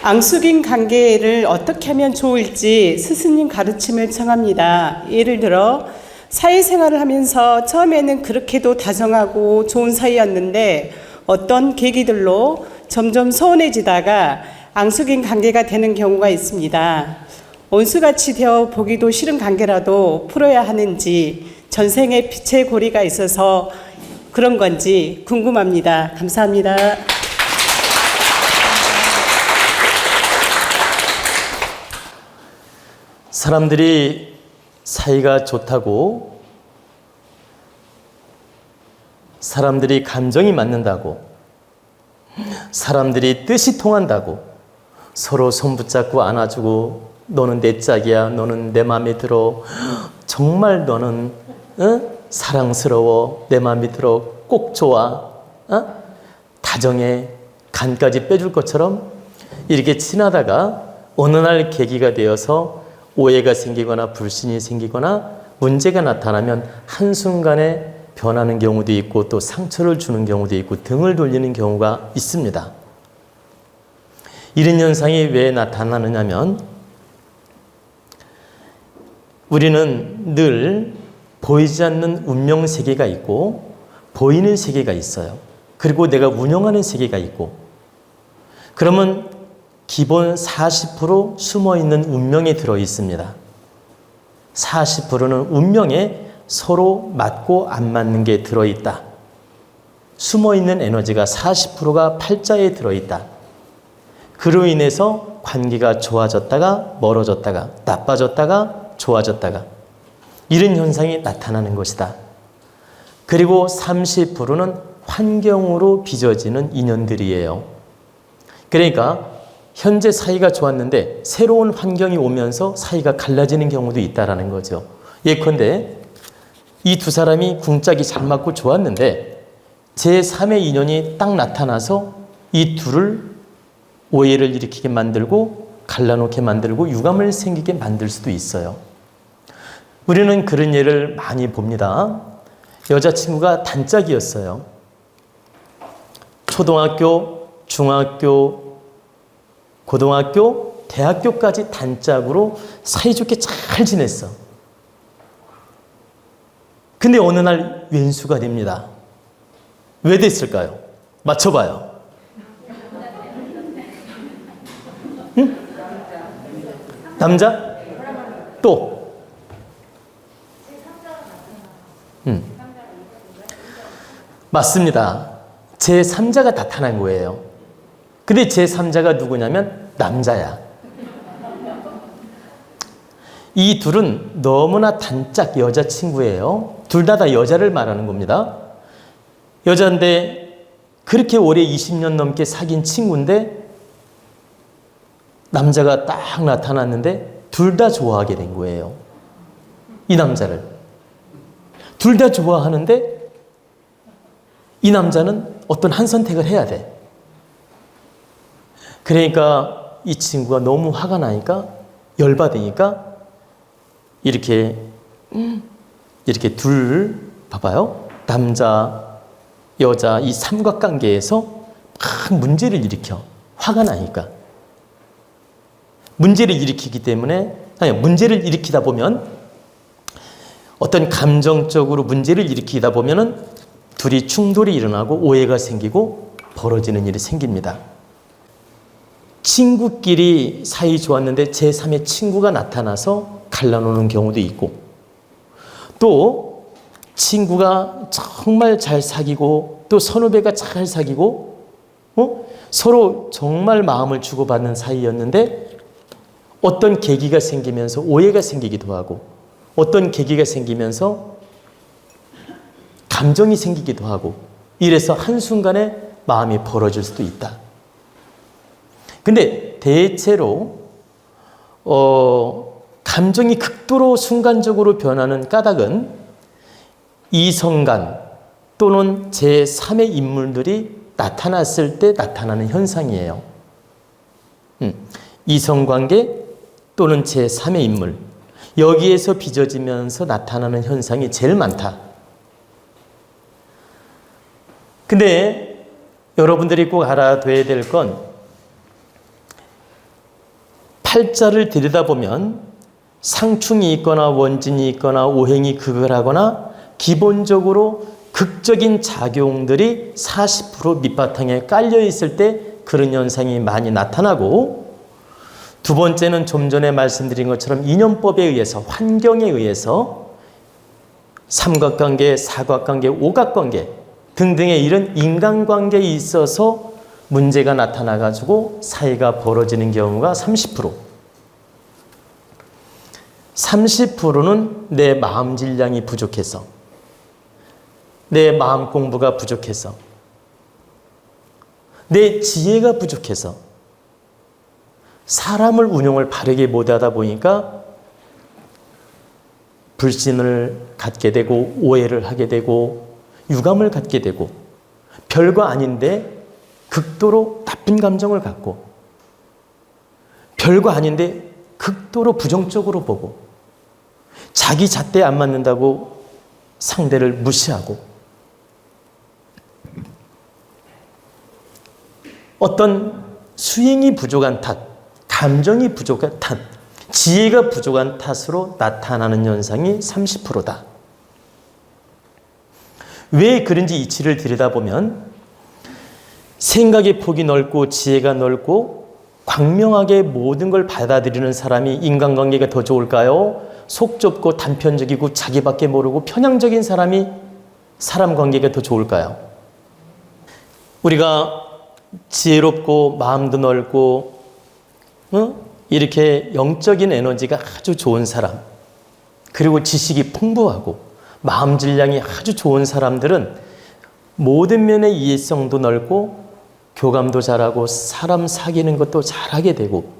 앙숙인 관계를 어떻게 하면 좋을지 스승님 가르침을 청합니다. 예를 들어 사회생활을 하면서 처음에는 그렇게도 다정하고 좋은 사이였는데 어떤 계기들로 점점 소원해지다가 앙숙인 관계가 되는 경우가 있습니다. 온수같이 되어 보기도 싫은 관계라도 풀어야 하는지 전생에 빛의 고리가 있어서 그런 건지 궁금합니다. 감사합니다. 사람들이 사이가 좋다고, 사람들이 감정이 맞는다고, 사람들이 뜻이 통한다고 서로 손 붙잡고 안아주고 너는 내 짝이야, 너는 내 마음에 들어, 정말 너는 사랑스러워, 내 마음에 들어, 꼭 좋아, 다정해, 간까지 빼줄 것처럼 이렇게 친하다가 어느 날 계기가 되어서 오해가 생기거나 불신이 생기거나 문제가 나타나면 한순간에 변하는 경우도 있고 또 상처를 주는 경우도 있고 등을 돌리는 경우가 있습니다. 이런 현상이 왜 나타나느냐면 우리는 늘 보이지 않는 운명 세계가 있고 보이는 세계가 있어요. 그리고 내가 운영하는 세계가 있고, 그러면 기본 40% 숨어있는 운명이 들어있습니다. 40%는 운명에 서로 맞고 안 맞는 게 들어있다. 숨어있는 에너지가 40%가 팔자에 들어있다. 그로 인해서 관계가 좋아졌다가 멀어졌다가 나빠졌다가 좋아졌다가 이런 현상이 나타나는 것이다. 그리고 30%는 환경으로 빚어지는 인연들이에요. 그러니까 현재 사이가 좋았는데 새로운 환경이 오면서 사이가 갈라지는 경우도 있다는 거죠. 예컨대 이 두 사람이 궁짝이 잘 맞고 좋았는데 제3의 인연이 딱 나타나서 이 둘을 오해를 일으키게 만들고 갈라놓게 만들고 유감을 생기게 만들 수도 있어요. 우리는 그런 예를 많이 봅니다. 여자친구가 단짝이었어요. 초등학교, 중학교, 고등학교, 대학교까지 단짝으로 사이좋게 잘 지냈어. 근데 어느 날 왼수가 됩니다. 왜 됐을까요? 맞춰봐요. 응? 남자? 또? 맞습니다. 제3자가 나타난 거예요. 근데 제3자가 누구냐면 남자야. 이 둘은 너무나 단짝 여자친구예요. 둘 다 여자를 말하는 겁니다. 여자인데 그렇게 오래 20년 넘게 사귄 친구인데 남자가 딱 나타났는데 둘 다 좋아하게 된 거예요. 이 남자를. 둘 다 좋아하는데 이 남자는 어떤 한 선택을 해야 돼. 그러니까 이 친구가 너무 화가 나니까 열받으니까 이렇게 둘 봐봐요. 남자, 여자 이 삼각관계에서 막 문제를 일으켜. 화가 나니까. 문제를 일으키기 때문에 문제를 일으키다 보면 어떤 감정적으로 문제를 일으키다 보면은 둘이 충돌이 일어나고 오해가 생기고 벌어지는 일이 생깁니다. 친구끼리 사이 좋았는데 제3의 친구가 나타나서 갈라놓는 경우도 있고, 또 친구가 정말 잘 사귀고 또 선후배가 잘 사귀고 서로 정말 마음을 주고받는 사이였는데 어떤 계기가 생기면서 오해가 생기기도 하고 어떤 계기가 생기면서 감정이 생기기도 하고 이래서 한순간에 마음이 벌어질 수도 있다. 근데 대체로 감정이 극도로 순간적으로 변하는 까닭은 이성간 또는 제3의 인물들이 나타났을 때 나타나는 현상이에요. 이성관계 또는 제3의 인물, 여기에서 빚어지면서 나타나는 현상이 제일 많다. 근데 여러분들이 꼭 알아둬야 될 건 팔자를 들여다보면 상충이 있거나 원진이 있거나 오행이 극을 하거나 기본적으로 극적인 작용들이 40% 밑바탕에 깔려 있을 때 그런 현상이 많이 나타나고, 두 번째는 좀 전에 말씀드린 것처럼 인연법에 의해서, 환경에 의해서 삼각관계, 사각관계, 오각관계 등등의 이런 인간관계에 있어서 문제가 나타나가지고 사이가 벌어지는 경우가 30%. 30%는 내 마음 질량이 부족해서, 내 마음 공부가 부족해서, 내 지혜가 부족해서, 사람을 운용을 바르게 못하다 보니까 불신을 갖게 되고 오해를 하게 되고 유감을 갖게 되고 별거 아닌데 극도로 나쁜 감정을 갖고 별거 아닌데 극도로 부정적으로 보고 자기 잣대에 안 맞는다고 상대를 무시하고 어떤 수행이 부족한 탓, 감정이 부족한 탓, 지혜가 부족한 탓으로 나타나는 현상이 30%다. 왜 그런지 이치를 들여다보면 생각의 폭이 넓고 지혜가 넓고 광명하게 모든 걸 받아들이는 사람이 인간관계가 더 좋을까요? 속 좁고 단편적이고 자기밖에 모르고 편향적인 사람이 사람 관계가 더 좋을까요? 우리가 지혜롭고 마음도 넓고 이렇게 영적인 에너지가 아주 좋은 사람, 그리고 지식이 풍부하고 마음 질량이 아주 좋은 사람들은 모든 면의 이해성도 넓고 교감도 잘하고 사람 사귀는 것도 잘하게 되고,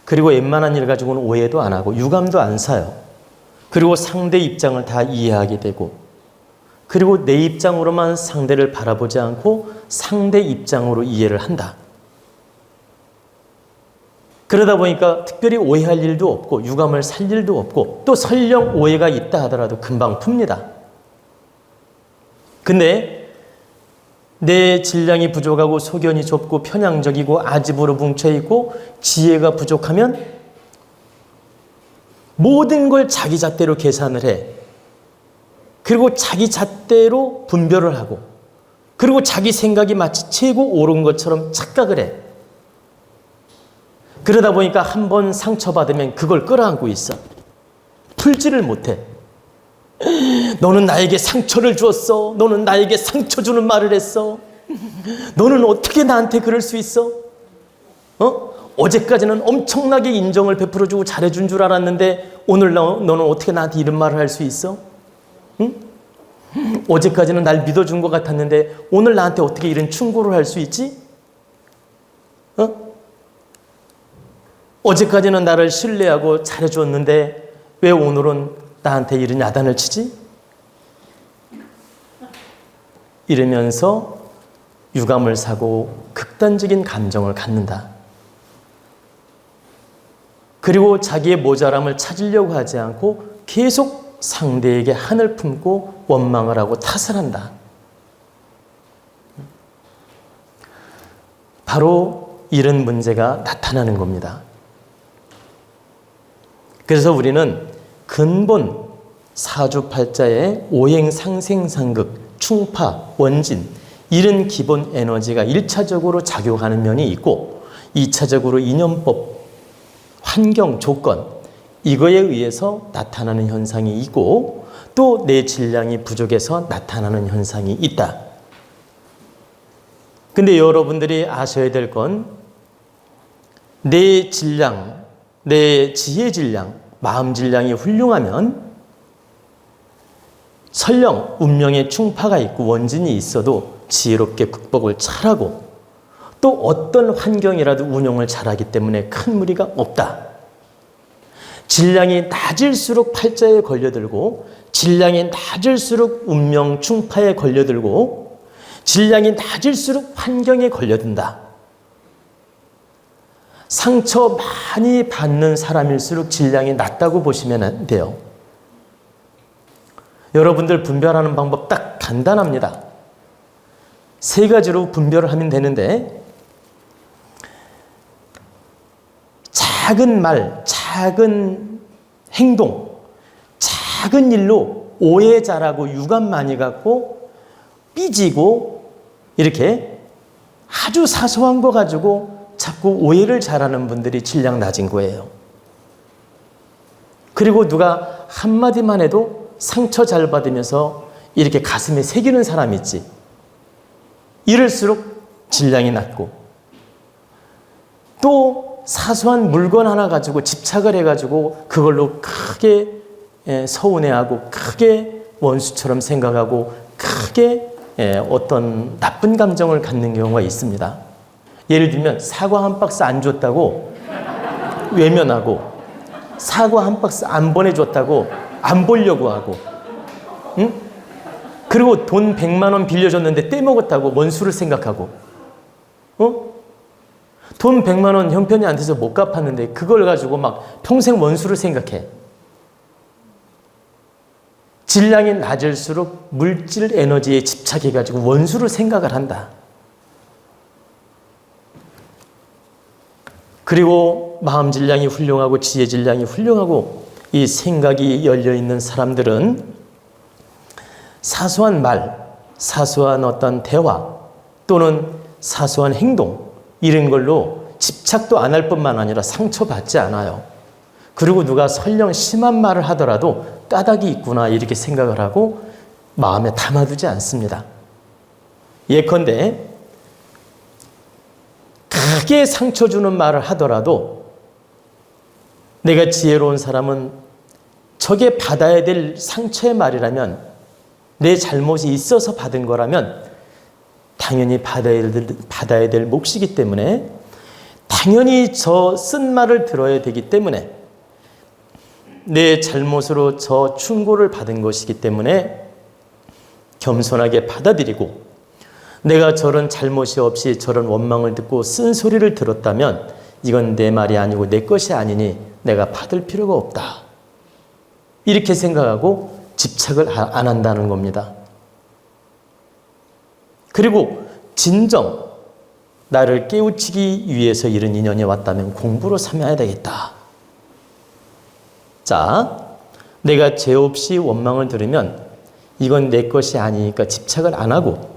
그리고 웬만한 일 가지고는 오해도 안 하고 유감도 안 사요. 그리고 상대 입장을 다 이해하게 되고, 그리고 내 입장으로만 상대를 바라보지 않고 상대 입장으로 이해를 한다. 그러다 보니까 특별히 오해할 일도 없고 유감을 살 일도 없고, 또 설령 오해가 있다 하더라도 금방 풉니다. 근데 내 질량이 부족하고 소견이 좁고 편향적이고 아집으로 뭉쳐있고 지혜가 부족하면 모든 걸 자기 잣대로 계산을 해. 그리고 자기 잣대로 분별을 하고, 그리고 자기 생각이 마치 최고 옳은 것처럼 착각을 해. 그러다 보니까 한 번 상처받으면 그걸 끌어안고 있어. 풀지를 못해. 너는 나에게 상처를 주었어. 너는 나에게 상처 주는 말을 했어. 너는 어떻게 나한테 그럴 수 있어? 어제까지는 엄청나게 인정을 베풀어주고 잘해준 줄 알았는데 오늘 너는 어떻게 나한테 이런 말을 할 수 있어? 응? 어제까지는 날 믿어준 것 같았는데 오늘 나한테 어떻게 이런 충고를 할 수 있지? 어제까지는 나를 신뢰하고 잘해줬는데 왜 오늘은 나한테 이런 야단을 치지? 이러면서 유감을 사고 극단적인 감정을 갖는다. 그리고 자기의 모자람을 찾으려고 하지 않고 계속 상대에게 한을 품고 원망을 하고 탓을 한다. 바로 이런 문제가 나타나는 겁니다. 그래서 우리는 근본 사주팔자의 오행, 상생, 상극, 충파, 원진 이런 기본 에너지가 1차적으로 작용하는 면이 있고 2차적으로 인연법, 환경, 조건 이거에 의해서 나타나는 현상이 있고 또 내 질량이 부족해서 나타나는 현상이 있다. 근데 여러분들이 아셔야 될 건 내 질량, 내 지혜 질량, 마음 질량이 훌륭하면 설령 운명의 충파가 있고 원진이 있어도 지혜롭게 극복을 잘하고 또 어떤 환경이라도 운용을 잘하기 때문에 큰 무리가 없다. 질량이 낮을수록 팔자에 걸려들고 질량이 낮을수록 운명 충파에 걸려들고 질량이 낮을수록 환경에 걸려든다. 상처 많이 받는 사람일수록 질량이 낮다고 보시면 돼요. 여러분들 분별하는 방법 딱 간단합니다. 3가지로 분별을 하면 되는데 작은 말, 작은 행동, 작은 일로 오해 잘하고 유감 많이 갖고 삐지고 이렇게 아주 사소한 거 가지고 자꾸 오해를 잘하는 분들이 질량 낮은 거예요. 그리고 누가 한마디만 해도 상처 잘 받으면서 이렇게 가슴에 새기는 사람 있지. 이럴수록 질량이 낮고, 또 사소한 물건 하나 가지고 집착을 해가지고 그걸로 크게 서운해하고 크게 원수처럼 생각하고 크게 어떤 나쁜 감정을 갖는 경우가 있습니다. 예를 들면 사과 한 박스 안 줬다고 외면하고, 사과 한 박스 안 보내줬다고 안 보려고 하고, 응? 그리고 돈 100만 원 빌려줬는데 떼먹었다고 원수를 생각하고, 돈 100만 원 형편이 안 돼서 못 갚았는데 그걸 가지고 막 평생 원수를 생각해. 질량이 낮을수록 물질 에너지에 집착해가지고 원수를 생각을 한다. 그리고 마음 질량이 훌륭하고 지혜 질량이 훌륭하고 이 생각이 열려있는 사람들은 사소한 말, 사소한 어떤 대화 또는 사소한 행동 이런 걸로 집착도 안 할 뿐만 아니라 상처받지 않아요. 그리고 누가 설령 심한 말을 하더라도 까닭이 있구나 이렇게 생각을 하고 마음에 담아두지 않습니다. 예컨대 크게 상처 주는 말을 하더라도 내가 지혜로운 사람은 저게 받아야 될 상처의 말이라면, 내 잘못이 있어서 받은 거라면 당연히 받아야 될 몫이기 때문에 당연히 저 쓴 말을 들어야 되기 때문에, 내 잘못으로 저 충고를 받은 것이기 때문에 겸손하게 받아들이고, 내가 저런 잘못이 없이 저런 원망을 듣고 쓴소리를 들었다면 이건 내 말이 아니고 내 것이 아니니 내가 받을 필요가 없다. 이렇게 생각하고 집착을 안 한다는 겁니다. 그리고 진정 나를 깨우치기 위해서 이런 인연이 왔다면 공부로 삼아야 되겠다. 자, 내가 죄 없이 원망을 들으면 이건 내 것이 아니니까 집착을 안 하고,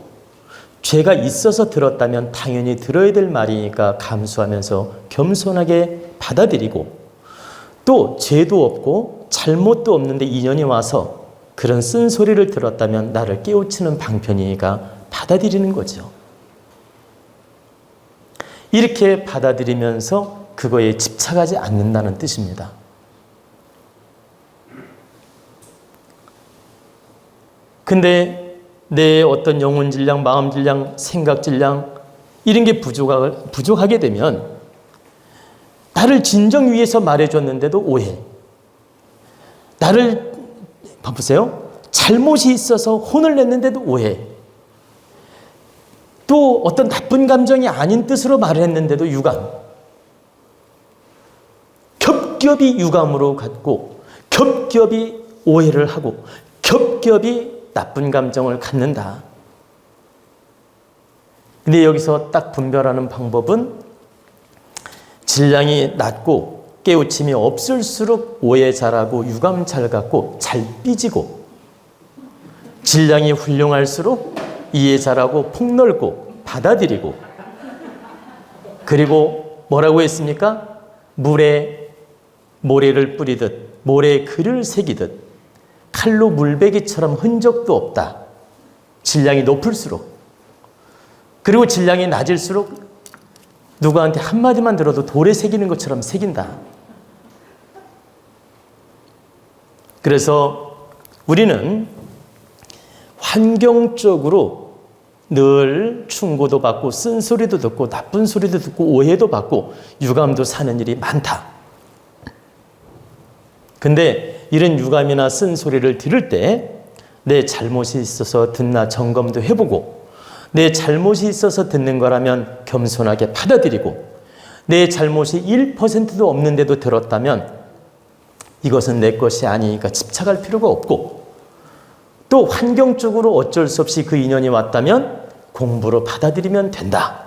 죄가 있어서 들었다면 당연히 들어야 될 말이니까 감수하면서 겸손하게 받아들이고, 또 죄도 없고 잘못도 없는데 인연이 와서 그런 쓴소리를 들었다면 나를 깨우치는 방편이니까 받아들이는 거죠. 이렇게 받아들이면서 그거에 집착하지 않는다는 뜻입니다. 근데 내 어떤 영혼 질량, 마음 질량, 생각 질량 이런 게 부족하게 되면 나를 진정 위해서 말해줬는데도 오해. 나를 봐보세요. 잘못이 있어서 혼을 냈는데도 오해. 또 어떤 나쁜 감정이 아닌 뜻으로 말을 했는데도 유감. 겹겹이 유감으로 갖고 겹겹이 오해를 하고 겹겹이 나쁜 감정을 갖는다. 근데 여기서 딱 분별하는 방법은 질량이 낮고 깨우침이 없을수록 오해 잘하고 유감 잘 갖고 잘 삐지고, 질량이 훌륭할수록 이해 잘하고 폭넓고 받아들이고, 그리고 뭐라고 했습니까? 물에 모래를 뿌리듯 모래에 글을 새기듯 칼로 물베기처럼 흔적도 없다. 질량이 높을수록. 그리고 질량이 낮을수록 누구한테 한마디만 들어도 돌에 새기는 것처럼 새긴다. 그래서 우리는 환경적으로 늘 충고도 받고 쓴소리도 듣고 나쁜 소리도 듣고 오해도 받고 유감도 사는 일이 많다. 근데 이런 유감이나 쓴소리를 들을 때 내 잘못이 있어서 듣나 점검도 해보고, 내 잘못이 있어서 듣는 거라면 겸손하게 받아들이고, 내 잘못이 1%도 없는데도 들었다면 이것은 내 것이 아니니까 집착할 필요가 없고, 또 환경적으로 어쩔 수 없이 그 인연이 왔다면 공부로 받아들이면 된다.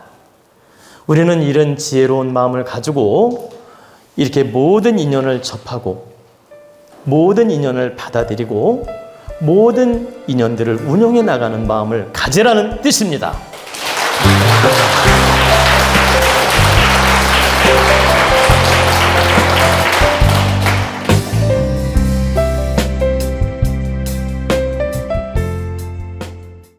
우리는 이런 지혜로운 마음을 가지고 이렇게 모든 인연을 접하고 모든 인연을 받아들이고 모든 인연들을 운용해 나가는 마음을 가지라는 뜻입니다.